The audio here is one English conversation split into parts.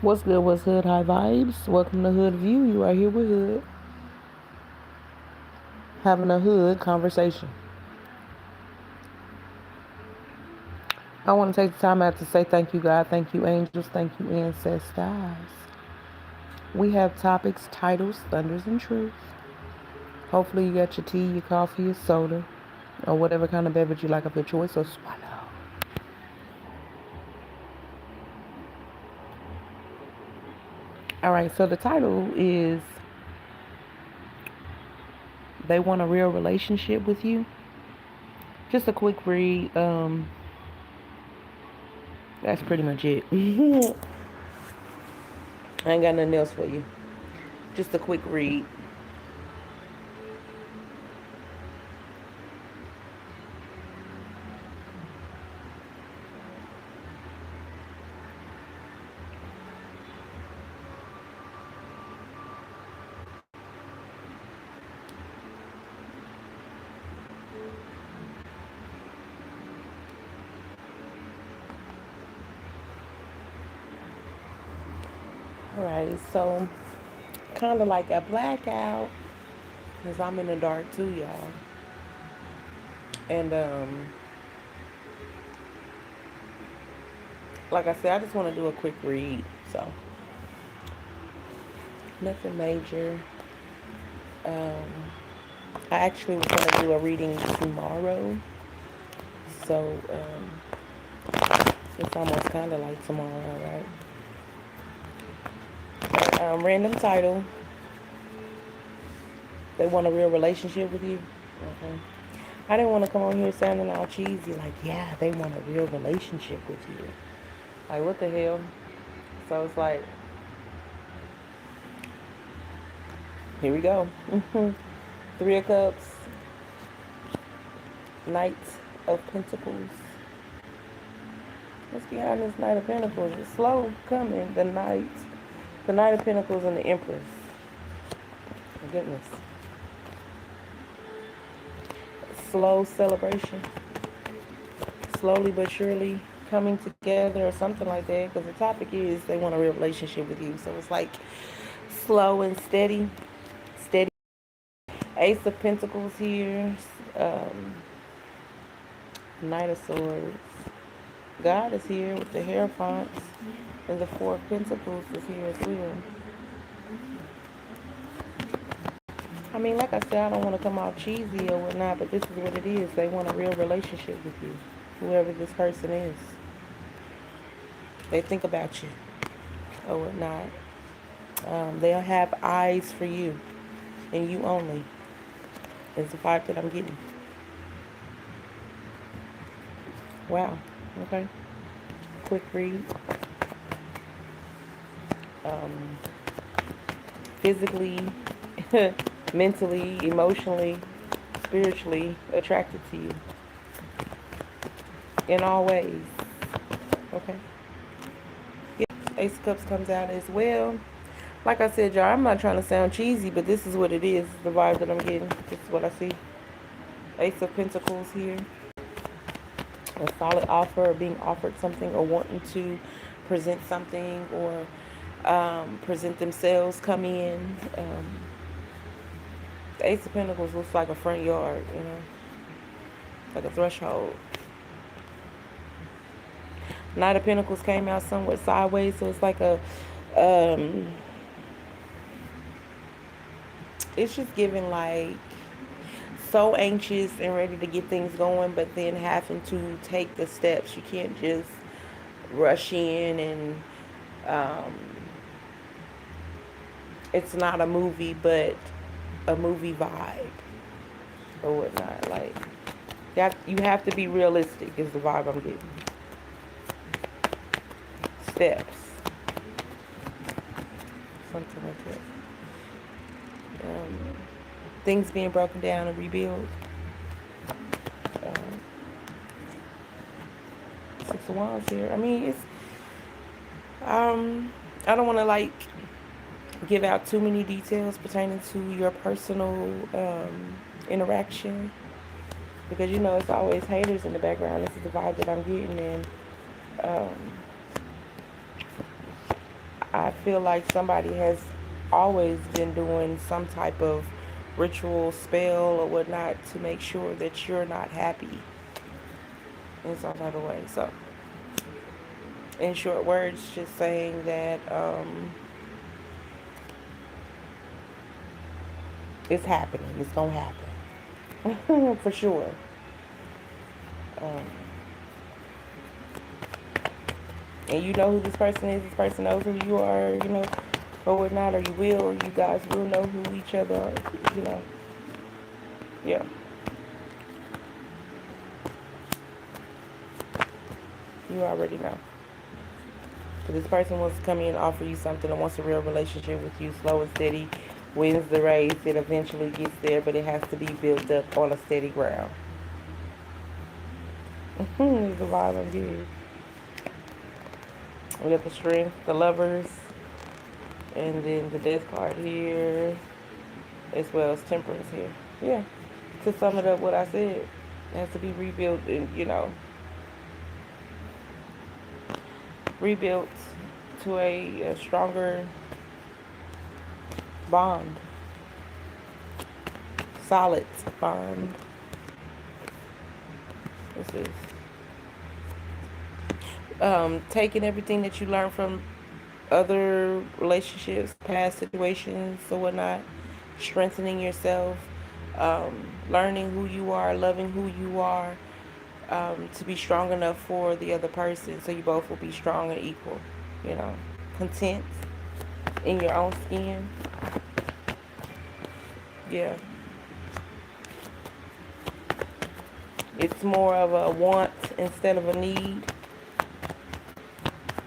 What's good? What's hood? High vibes. Welcome to Hood View. You are here with Hood, having a hood conversation. I want to take the time out to say thank you, God. Thank you, angels. Thank you, ancestors. We have topics, titles, thunders, and truth. Hopefully, you got your tea, your coffee, your soda, or whatever kind of beverage you like of your choice, or swallow. All right, so the title is They Want a Real Relationship with You. Just a quick read. That's pretty much it. I ain't got nothing else for you. Just a quick read. All right, so kind of like a blackout because I'm in the dark too, y'all. And like I said, I just want to do a quick read. So nothing major. Um, I actually was going to do a reading tomorrow. So it's almost kind of like tomorrow, right? But, random title. They want a real relationship with you. Okay. I didn't want to come on here sounding all cheesy, like, yeah, they want a real relationship with you. Like, what the hell? So it's like, here we go. Three of Cups, Knight of Pentacles. What's behind this Knight of Pentacles? It's slow coming. The Knight of Pentacles, and the Empress. My goodness. Slow celebration. Slowly but surely coming together or something like that. Because the topic is they want a real relationship with you. So it's like slow and steady. Steady. Ace of Pentacles here. Um, Knight of Swords. God is here with the Hierophants. And the Four of Pentacles is here as well. I mean, like I said, I don't want to come off cheesy or whatnot, but this is what it is. They want a real relationship with you, whoever this person is. They think about you or whatnot. They'll have eyes for you and you only. Is the vibe that I'm getting. Wow. Okay. Quick read. Physically, mentally, emotionally, spiritually attracted to you in all ways. Okay. Yes, Ace of Cups comes out as well. Like I said, y'all, I'm not trying to sound cheesy, but this is what it is. The vibe that I'm getting. This is what I see. Ace of Pentacles here. A solid offer, or being offered something, or wanting to present something, or present themselves, come in. The Ace of Pentacles looks like a front yard, you know, like a threshold. Knight of Pentacles came out somewhat sideways, so it's like a, it's just giving like so anxious and ready to get things going, but then having to take the steps. You can't just rush in and it's not a movie, but a movie vibe or whatnot. Like that, you have to be realistic. Is the vibe I'm getting. Steps, something like that. Things being broken down and rebuilt. Six of Wands here. I mean, it's I don't want to like give out too many details pertaining to your personal interaction, because you know it's always haters in the background. This is the vibe that I'm getting, and I feel like somebody has always been doing some type of ritual, spell, or whatnot to make sure that you're not happy in some type of way. So, in short words, just saying that it's happening. It's gonna happen for sure. Um, and you know who this person is. This person knows who you are. You know, or whatnot, or you will, or you guys will know who each other are. You know, yeah. You already know. So this person wants to come in and offer you something and wants a real relationship with you, slow and steady, wins the race. It eventually gets there, but it has to be built up on a steady ground. Is the vibe I'm getting. We got the strength, the lovers, and then the death card here, as well as temperance here. Yeah. To sum it up, what I said, it has to be rebuilt and, rebuilt to a stronger bond, solid bond. This is taking everything that you learned from other relationships, past situations, or whatnot, strengthening yourself, learning who you are, loving who you are, to be strong enough for the other person, so you both will be strong and equal. You know, content in your own skin. Yeah, it's more of a want instead of a need.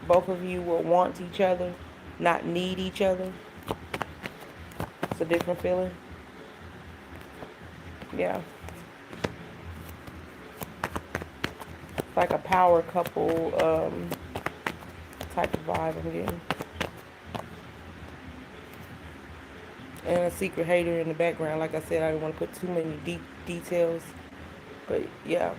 Both of you will want each other, not need each other. It's a different feeling. Yeah. It's like a power couple type of vibe I'm getting. And a secret hater in the background. Like I said, I didn't want to put too many deep details. But yeah.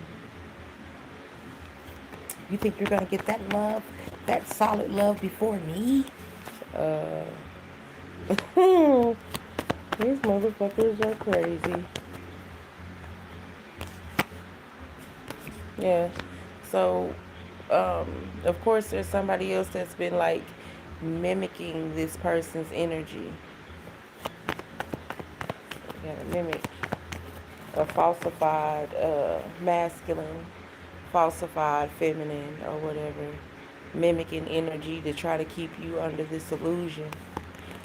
You think you're going to get that love, that solid love before me? Uh, these motherfuckers are crazy. Yeah. So, of course, there's somebody else that's been like mimicking this person's energy. You gotta mimic a falsified masculine, falsified feminine, or whatever, mimicking energy to try to keep you under this illusion.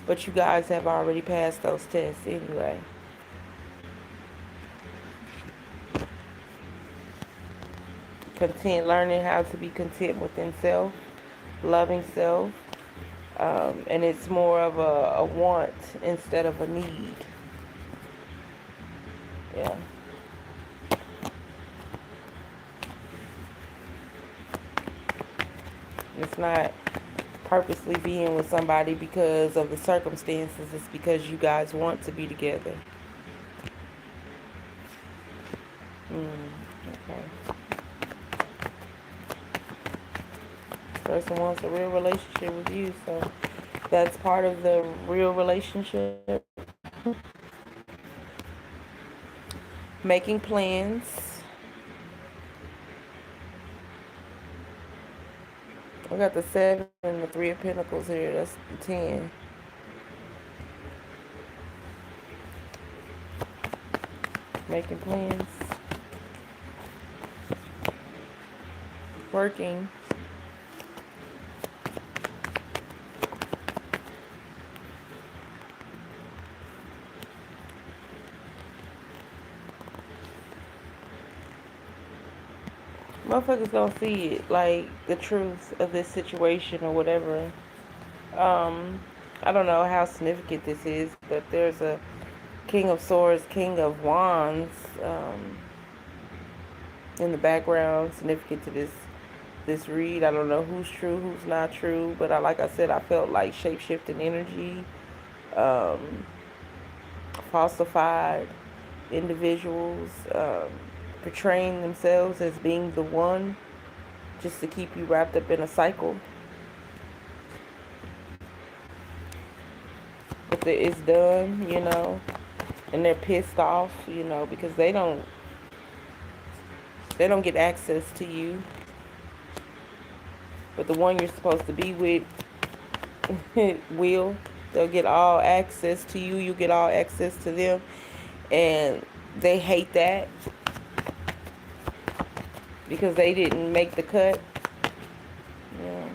But you guys have already passed those tests anyway. Content, learning how to be content within self, loving self, and it's more of a want instead of a need. Yeah. It's not purposely being with somebody because of the circumstances. It's because you guys want to be together. Okay. This person wants a real relationship with you, so that's part of the real relationship. Making plans. We got the 7 and the 3 of Pentacles here. That's the 10. Making plans. Working. Motherfuckers gonna see it, like the truth of this situation or whatever. I don't know how significant this is, but there's a King of Swords, King of Wands in the background, significant to this read. I don't know who's true, who's not true, but like I said, I felt like shape-shifting energy, falsified individuals, portraying themselves as being the one just to keep you wrapped up in a cycle. it's done, and they're pissed off, because they don't get access to you. But the one you're supposed to be with will. They'll get all access to you. You get all access to them. And they hate that because they didn't make the cut. Yeah.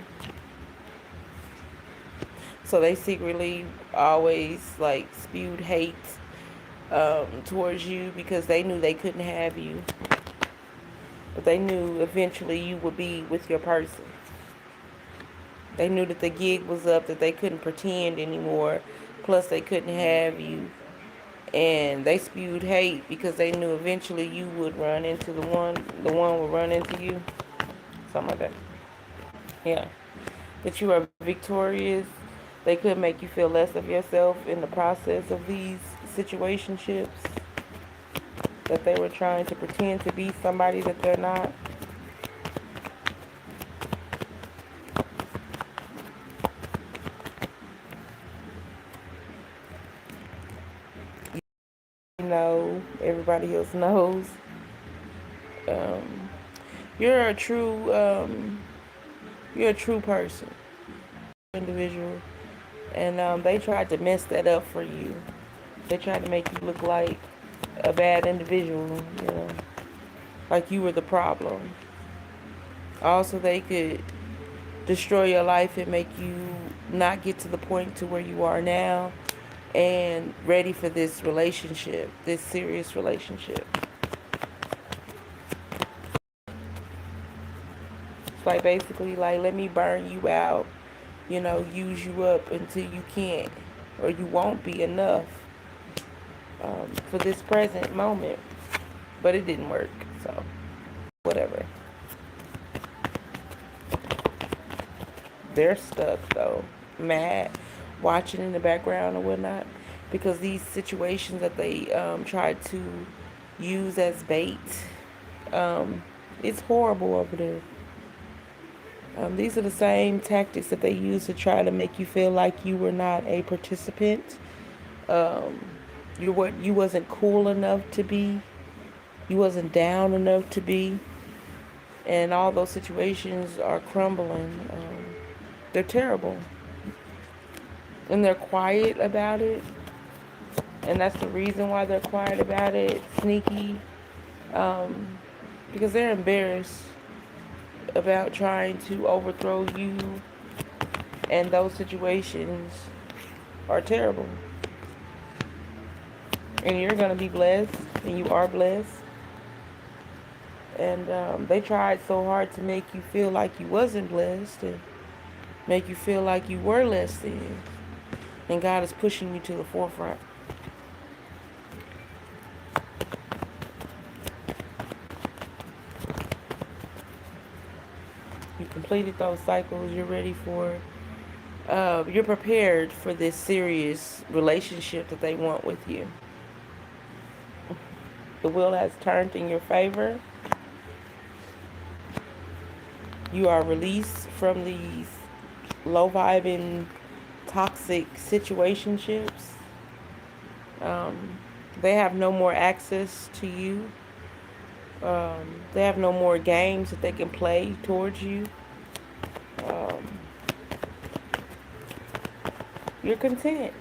So they secretly always like spewed hate towards you because they knew they couldn't have you. But they knew eventually you would be with your person. They knew that the gig was up, that they couldn't pretend anymore. Plus, they couldn't have you. And they spewed hate because they knew eventually you would run into the one would run into you. Something like that. Yeah. That you are victorious. They could make you feel less of yourself in the process of these situationships. That they were trying to pretend to be somebody that they're not. Everybody else knows. Um, you're a true, you're a true person, individual, and they tried to mess that up for you. They tried to make you look like a bad individual, like you were the problem. Also, they could destroy your life and make you not get to the point to where you are now and ready for this relationship, this serious relationship. It's like basically like, let me burn you out, use you up until you can't or you won't be enough for this present moment. But it didn't work, so whatever. They're stuck though, mad, watching in the background or whatnot, because these situations that they tried to use as bait, it's horrible over there. These are the same tactics that they use to try to make you feel like you were not a participant. You wasn't cool enough to be. You wasn't down enough to be. And all those situations are crumbling. They're terrible. And they're quiet about it. And that's the reason why they're quiet about it. Sneaky. Because they're embarrassed about trying to overthrow you. And those situations are terrible. And you're going to be blessed. And you are blessed. And they tried so hard to make you feel like you wasn't blessed. And make you feel like you were less than. And God is pushing you to the forefront. You completed those cycles. You're ready for, you're prepared for this serious relationship that they want with you. The wheel has turned in your favor. You are released from these low-vibing, toxic situationships. They have no more access to you. They have no more games that they can play towards you. You're content.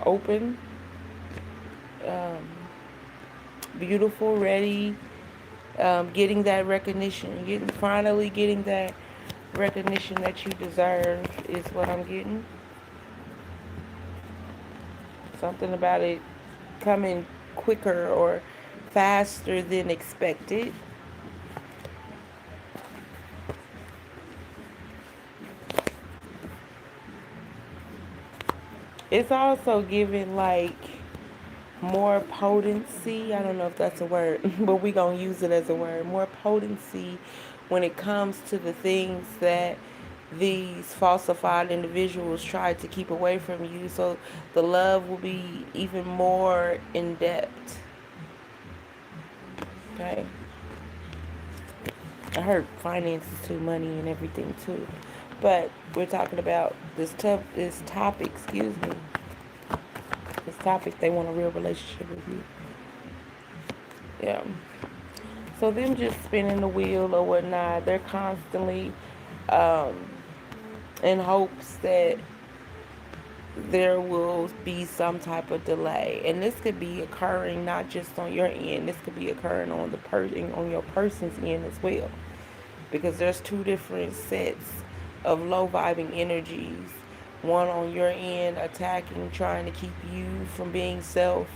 Open. Beautiful, ready. Getting that recognition. Finally getting that recognition that you deserve is what I'm getting. Something about it coming quicker or faster than expected. It's also giving like more potency. I don't know if that's a word, but we're going to use it as a word. More potency when it comes to the things that these falsified individuals try to keep away from you. So the love will be even more in depth. Okay. I heard finances too, money and everything too. But we're talking about this topic, excuse me. This topic, they want a real relationship with you. Yeah. So them just spinning the wheel or whatnot, they're constantly um, in hopes that there will be some type of delay, and this could be occurring not just on your end. This could be occurring on the person, on your person's end as well, because there's two different sets of low vibing energies. One on your end attacking, trying to keep you from being self,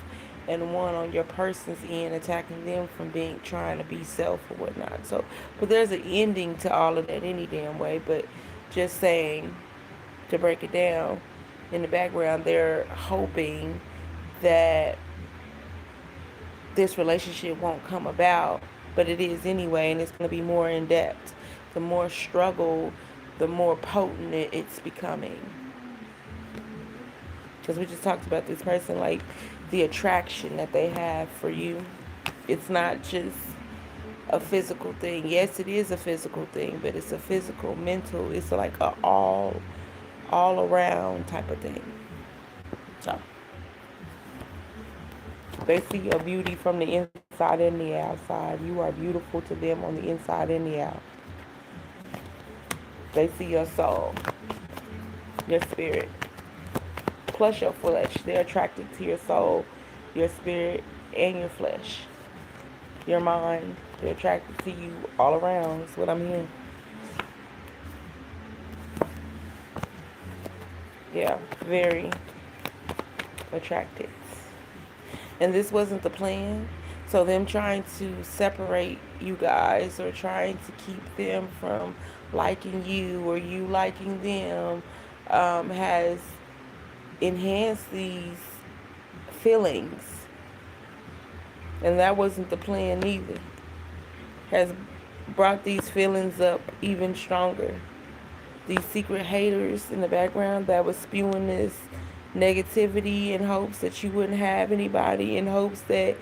and one on your person's end attacking them from being trying to be self or whatnot. So, but there's an ending to all of that any damn way. But just saying, to break it down, in the background, they're hoping that this relationship won't come about, but it is anyway, and it's going to be more in depth. The more struggle, the more potent it's becoming. Because we just talked about this person, like the attraction that they have for you. It's not just a physical thing. Yes, it is a physical thing, but it's a physical, mental. It's like a all around type of thing. So they see your beauty from the inside and the outside. You are beautiful to them on the inside and the out. They see your soul, your spirit, plus your flesh. They're attracted to your soul, your spirit, and your flesh, your mind. They're attracted to you all around. That's what I'm hearing. Yeah, very attracted. And this wasn't the plan. So them trying to separate you guys or trying to keep them from liking you or you liking them has enhanced these feelings. And that wasn't the plan either. Has brought these feelings up even stronger. These secret haters in the background that was spewing this negativity in hopes that you wouldn't have anybody, in hopes that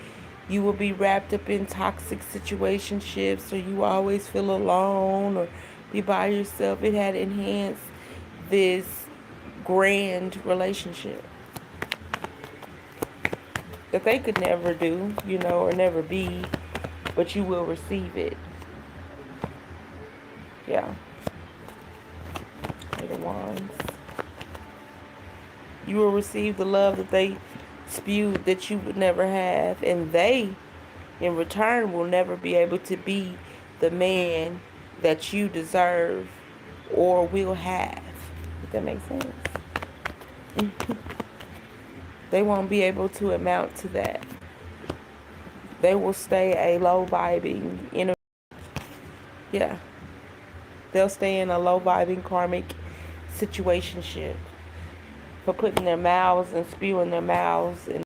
you will be wrapped up in toxic situationships, or you always feel alone or be by yourself. It had enhanced this grand relationship that they could never do, or never be, but you will receive it. Yeah. Eight of Wands. You will receive the love that they spewed that you would never have, and they in return will never be able to be the man that you deserve or will have, if that makes sense. They won't be able to amount to that. They will stay a low vibing energy. Yeah, they'll stay in a low vibing karmic situationship for putting their mouths and spewing their mouths and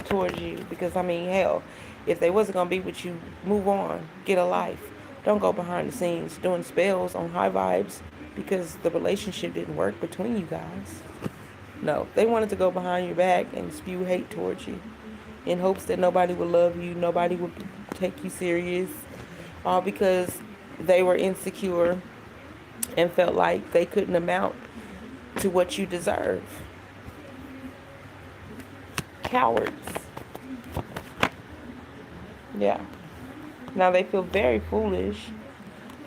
towards you. Because hell, if they wasn't gonna be with you, move on, get a life. Don't go behind the scenes doing spells on high vibes because the relationship didn't work between you guys. No, they wanted to go behind your back and spew hate towards you in hopes that nobody would love you, nobody would take you serious, all because they were insecure and felt like they couldn't amount to what you deserve. Cowards. Yeah. Now they feel very foolish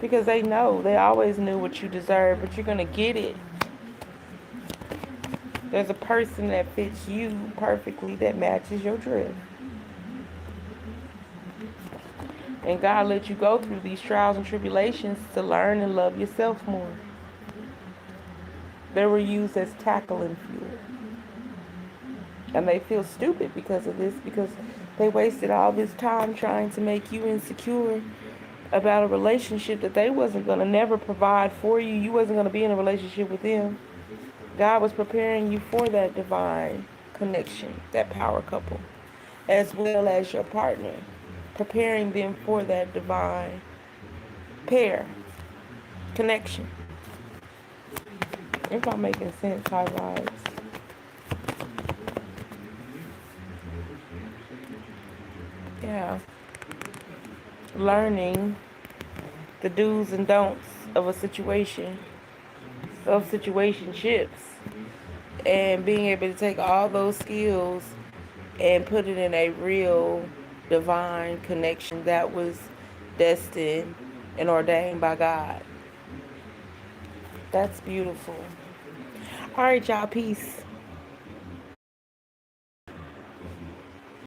because they always knew what you deserve, but you're going to get it. There's a person that fits you perfectly that matches your drift. And God let you go through these trials and tribulations to learn and love yourself more. They were used as tackling fuel. And they feel stupid because of this, because they wasted all this time trying to make you insecure about a relationship that they wasn't going to never provide for you. You wasn't going to be in a relationship with them. God was preparing you for that divine connection, that power couple, as well as your partner, preparing them for that divine pair connection. If I'm making sense, high vibes. Yeah. learning the do's and don'ts of a situation, of situationships, and being able to take all those skills and put it in a real divine connection that was destined and ordained by God. That's beautiful. All right, y'all. Peace.